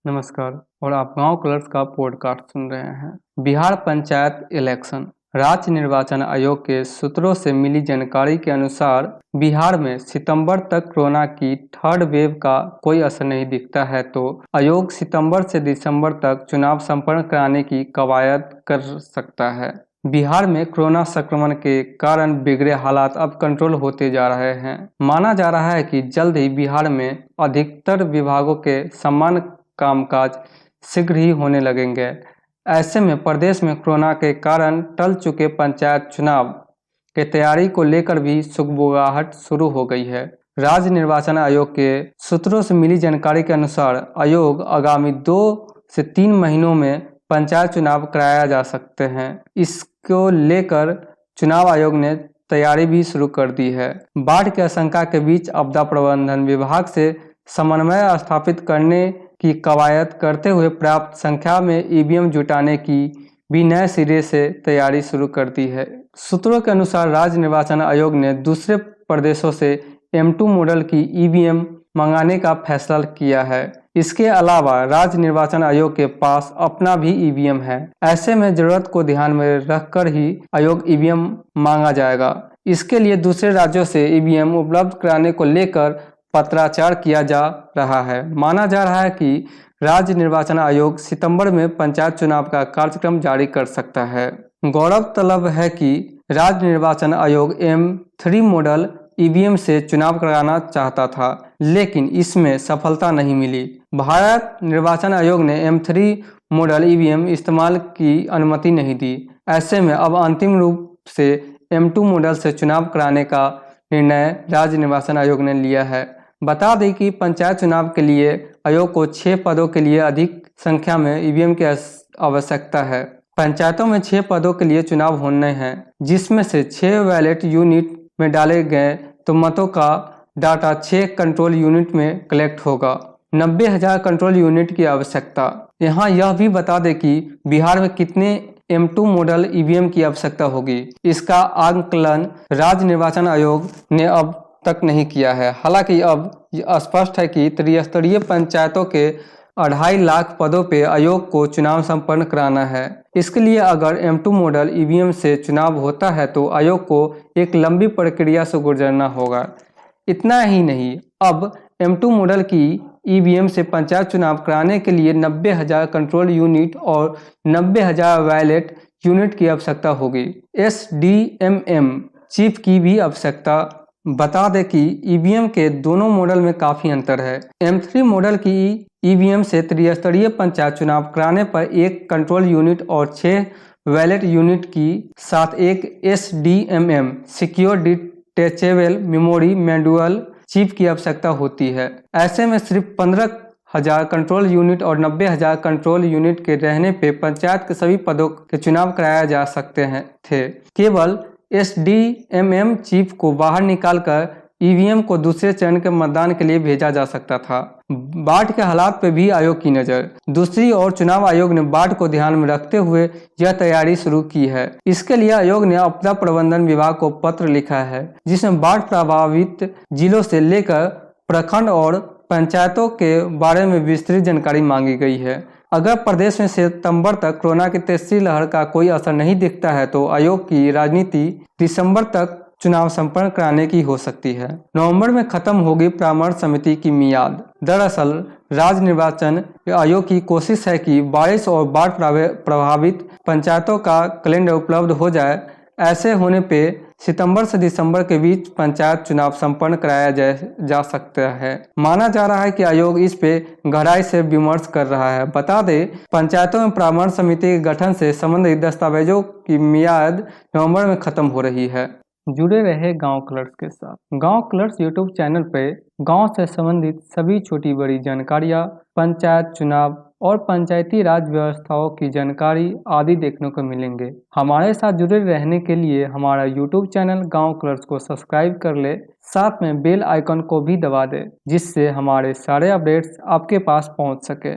नमस्कार और आप गांव कलर्स का पॉडकास्ट सुन रहे हैं। बिहार पंचायत इलेक्शन। राज्य निर्वाचन आयोग के सूत्रों से मिली जानकारी के अनुसार बिहार में सितंबर तक कोरोना की थर्ड वेव का कोई असर नहीं दिखता है, तो आयोग सितंबर से दिसंबर तक चुनाव संपन्न कराने की कवायद कर सकता है। बिहार में कोरोना संक्रमण के कारण बिगड़े हालात अब कंट्रोल होते जा रहे हैं। माना जा रहा है कि जल्द ही बिहार में अधिकतर विभागों के सामान्य कामकाज शीघ्र ही होने लगेंगे। ऐसे में प्रदेश में कोरोना के कारण टल चुके पंचायत चुनाव की तैयारी को लेकर भी सुगबुगाहट शुरू हो गई है। राज्य निर्वाचन आयोग के सूत्रों से मिली जानकारी के अनुसार आयोग आगामी 2 से 3 महीनों में पंचायत चुनाव कराया जा सकते हैं। इसको लेकर चुनाव आयोग ने तैयारी भी शुरू कर दी है। बाढ़ की आशंका के बीच आपदा प्रबंधन विभाग से समन्वय स्थापित करने की कवायद करते हुए पर्याप्त संख्या में ईवीएम जुटाने की भी नए सिरे से तैयारी शुरू कर दी है। सूत्रों के अनुसार राज्य निर्वाचन आयोग ने दूसरे प्रदेशों से M2 मॉडल की ईवीएम मंगाने का फैसला किया है। इसके अलावा राज्य निर्वाचन आयोग के पास अपना भी ईवीएम है। ऐसे में जरूरत को ध्यान में रखकर ही आयोग ईवीएम मांगा जाएगा। इसके लिए दूसरे राज्यों से ईवीएम उपलब्ध कराने को लेकर पत्राचार किया जा रहा है। माना जा रहा है कि राज्य निर्वाचन आयोग सितंबर में पंचायत चुनाव का कार्यक्रम जारी कर सकता है। गौरतलब है कि राज्य निर्वाचन आयोग M3 मॉडल ईवीएम से चुनाव कराना चाहता था, लेकिन इसमें सफलता नहीं मिली। भारत निर्वाचन आयोग ने M3 मॉडल ईवीएम इस्तेमाल की अनुमति नहीं दी। ऐसे में अब अंतिम रूप से M2 मॉडल से चुनाव कराने का निर्णय राज्य निर्वाचन आयोग ने लिया है। बता दें कि पंचायत चुनाव के लिए आयोग को 6 पदों के लिए अधिक संख्या में ईवीएम की आवश्यकता है। पंचायतों में 6 पदों के लिए चुनाव होने हैं, जिसमें से 6 बैलेट यूनिट में डाले गए तो मतों का डाटा 6 कंट्रोल यूनिट में कलेक्ट होगा। 90,000 कंट्रोल यूनिट की आवश्यकता। यहाँ यह भी बता दें कि बिहार में कितने M2 मॉडल ईवीएम की आवश्यकता होगी, इसका आकलन राज्य निर्वाचन आयोग ने अब तक नहीं किया है। हालांकि अब स्पष्ट है कि त्रिस्तरीय पंचायतों के 2.5 लाख पदों पे आयोग को चुनाव संपन्न कराना है। इसके लिए अगर M2 मॉडल ईवीएम से चुनाव होता है तो आयोग को एक लंबी प्रक्रिया से गुजरना होगा। इतना ही नहीं, अब M2 मॉडल की ईवीएम से पंचायत चुनाव कराने के लिए 90,000 कंट्रोल यूनिट और 90,000 बैलेट यूनिट की आवश्यकता होगी। SDMM चीफ की भी आवश्यकता। बता दें कि ईवीएम के दोनों मॉडल में काफ़ी अंतर है। M3 मॉडल की ईवीएम से त्रिस्तरीय पंचायत चुनाव कराने पर 1 कंट्रोल यूनिट और 6 बैलेट यूनिट की साथ एक SDMM secure detachable memory module chief की आवश्यकता होती है। ऐसे में सिर्फ 15,000 कंट्रोल यूनिट और 90,000 कंट्रोल यूनिट के रहने पे पंचायत के सभी पदों के चुनाव कराया जा सकते थे। केवल SDMM चीफ को बाहर निकालकर ईवीएम को दूसरे चरण के मतदान के लिए भेजा जा सकता था। बाढ़ के हालात पे भी आयोग की नज़र। दूसरी ओर चुनाव आयोग ने बाढ़ को ध्यान में रखते हुए यह तैयारी शुरू की है। इसके लिए आयोग ने आपदा प्रबंधन विभाग को पत्र लिखा है, जिसमें बाढ़ प्रभावित जिलों से लेकर प्रखंड और पंचायतों के बारे में विस्तृत जानकारी मांगी गई है। अगर प्रदेश में सितंबर तक कोरोना की तीसरी लहर का कोई असर नहीं दिखता है तो आयोग की राजनीति दिसंबर तक चुनाव संपन्न कराने की हो सकती है। नवंबर में खत्म होगी परामर्श समिति की मियाद। दरअसल राज्य निर्वाचन आयोग की कोशिश है कि बारिश और बाढ़ प्रभावित पंचायतों का कैलेंडर उपलब्ध हो जाए। ऐसे होने पे सितंबर से दिसंबर के बीच पंचायत चुनाव संपन्न कराया जा सकता है। माना जा रहा है कि आयोग इस पे गहराई से विमर्श कर रहा है। बता दें, पंचायतों में परामर्श समिति के गठन से संबंधित दस्तावेजों की मियाद नवंबर में खत्म हो रही है। जुड़े रहे गांव कलर्स के साथ। गांव कलर्स यूट्यूब चैनल पे गांव से संबंधित सभी छोटी बड़ी जानकारियां, पंचायत चुनाव और पंचायती राज व्यवस्थाओं की जानकारी आदि देखने को मिलेंगे। हमारे साथ जुड़े रहने के लिए हमारा यूट्यूब चैनल गांव कलर्स को सब्सक्राइब कर ले, साथ में बेल आइकन को भी दबा दे, जिससे हमारे सारे अपडेट्स आपके पास पहुंच सके।